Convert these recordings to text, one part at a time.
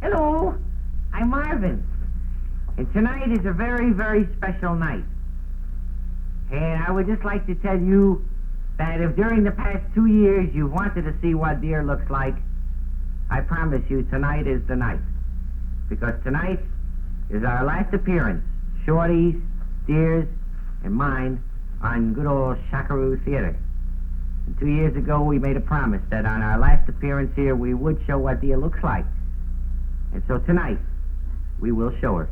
Hello, I'm Marvin. And tonight is a very, very special night. And I would just like to tell you that if during the past 2 years you've wanted to see what Dear looks like, I promise you tonight is the night. Because tonight is our last appearance, Shorty's, Dear's, and mine, on good old Shakaroo Theater. And 2 years ago we made a promise that on our last appearance here we would show what Dear looks like. And so tonight, we will show her.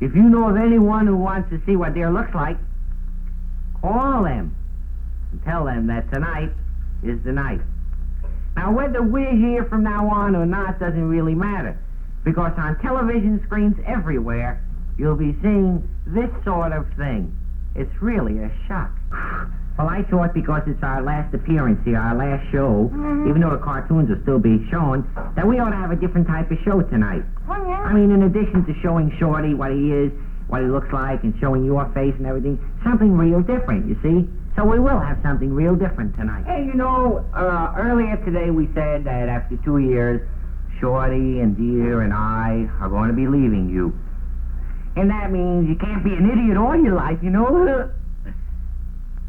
If you know of anyone who wants to see what Dear looks like, call them and tell them that tonight is the night. Now, whether we're here from now on or not doesn't really matter, because on television screens everywhere, you'll be seeing this sort of thing. It's really a shock. Well, I thought because it's our last appearance here, our last show, even though the cartoons will still be shown, that we ought to have a different type of show tonight. Oh, yeah? I mean, in addition to showing Shorty what he is, what he looks like, and showing your face and everything, something real different, you see? So we will have something real different tonight. Hey, you know, earlier today we said that after 2 years, Shorty and Dear and I are going to be leaving you. And that means you can't be an idiot all your life, you know?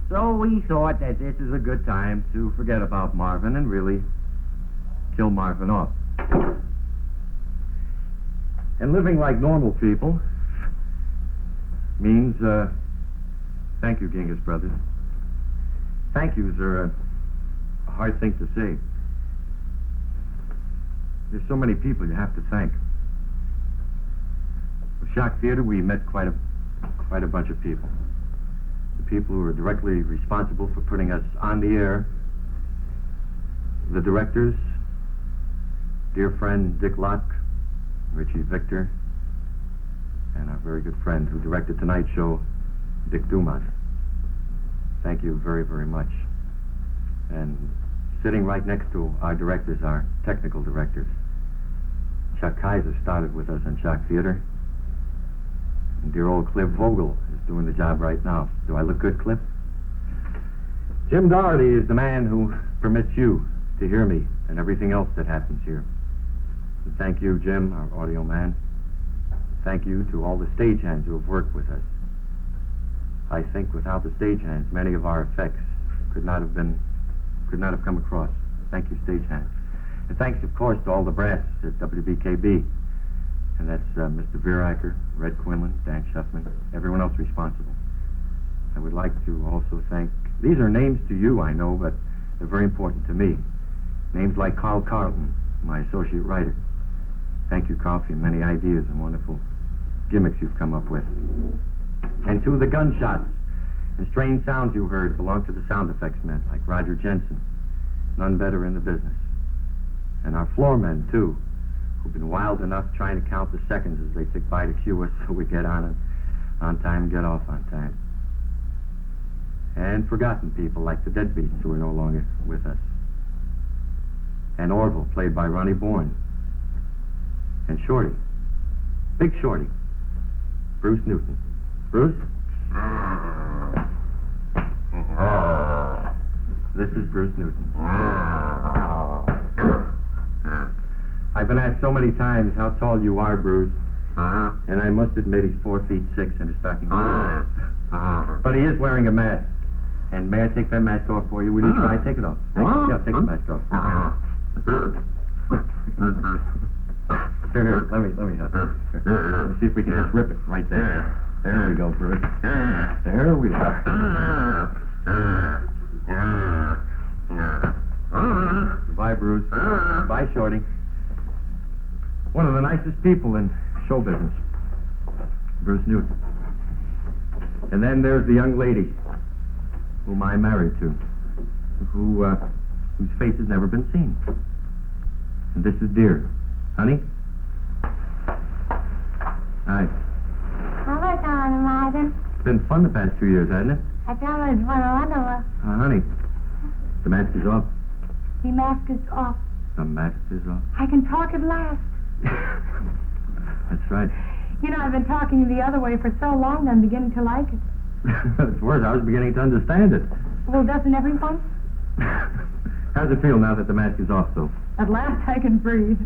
So we thought that this is a good time to forget about Marvin and really kill Marvin off. And living like normal people means, thank you, Genghis brothers. Thank yous are a hard thing to say. There's so many people you have to thank. At Shock Theater, we met quite a bunch of people. The people who are directly responsible for putting us on the air. The directors, dear friend Dick Locke, Richie Victor, and our very good friend who directed tonight's show, Dick Dumont. Thank you very, very much. And sitting right next to our directors, our technical directors, Chuck Kaiser started with us on Shock Theater. And dear old Cliff Vogel is doing the job right now. Do I look good, Cliff? Jim Doherty is the man who permits you to hear me and everything else that happens here. And thank you, Jim, our audio man. Thank you to all the stagehands who have worked with us. I think without the stagehands, many of our effects could not have come across. Thank you, stagehands. And thanks, of course, to all the brass at WBKB. And that's Mr. Vieracker, Red Quinlan, Dan Shuffman, everyone else responsible. I would like to also thank... These are names to you, I know, but they're very important to me. Names like Carl Carlton, my associate writer. Thank you, Carl, for your many ideas and wonderful gimmicks you've come up with. And to the gunshots and strange sounds you heard belong to the sound effects men, like Roger Jensen. None better in the business. And our floor men, too, who've been wild enough trying to count the seconds as they tick by to cue us so we get on time and get off on time. And forgotten people like the Deadbeats who are no longer with us. And Orville, played by Ronnie Bourne. And Shorty, Big Shorty, Bruce Newton. Bruce? This is Bruce Newton. I've been asked so many times how tall you are, Bruce. And I must admit he's 4 feet 6 in his stocking. But he is wearing a mask. And may I take that mask off for you? Will you try? Take it off. Yeah, take the mask off. Here, let me help you. Let's see if we can just rip it right there. There we go, Bruce. There we go. Goodbye, Bruce. Bye, Shorty. One of the nicest people in show business, Bruce Newton. And then there's the young lady whom I married to, whose face has never been seen. And this is Dear. Honey? Hi. Hello, darling Marvin. It's been fun the past 2 years, hasn't it? I tell you, it's one of them. Honey, the mask is off. The mask is off. The mask is off. I can talk at last. That's right. You know, I've been talking the other way for so long, I'm beginning to like it. It's worse. I was beginning to understand it. Well, doesn't everyone? How's it feel now that the mask is off, so? At last I can breathe.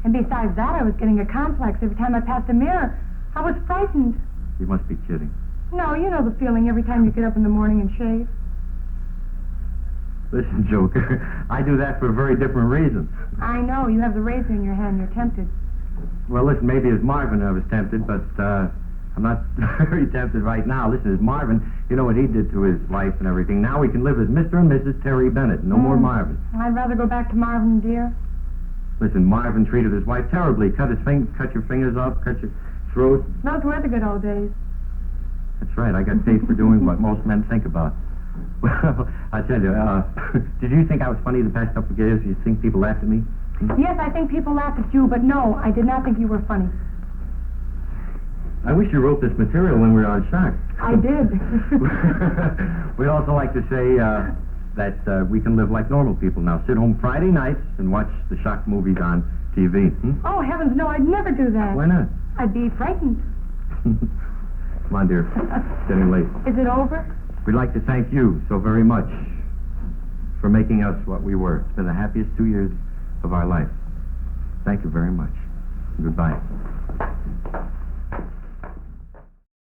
And besides that, I was getting a complex every time I passed a mirror. I was frightened. You must be kidding. No, you know the feeling every time you get up in the morning and shave. Listen, Joker, I do that for a very different reason. I know, you have the razor in your hand, you're tempted. Well, listen, maybe as Marvin I was tempted, but I'm not very tempted right now. Listen, as Marvin, you know what he did to his life and everything. Now we can live as Mr. and Mrs. Terry Bennett. No more Marvin. I'd rather go back to Marvin and Dear. Listen, Marvin treated his wife terribly. Cut your fingers off, cut your throat. Those were the good old days. That's right. I got paid for doing what most men think about. Well, I tell you, did you think I was funny the past couple of years? You think people laughed at me? Yes, I think people laughed at you, but no, I did not think you were funny. I wish you wrote this material when we were on shock. I did. We'd also like to say that we can live like normal people now. Sit home Friday nights and watch the shock movies on TV. Oh, heavens, no, I'd never do that. Why not? I'd be frightened. Come on, dear. It's getting late. Is it over? We'd like to thank you so very much for making us what we were. It's been the happiest 2 years of our life. Thank you very much. Goodbye.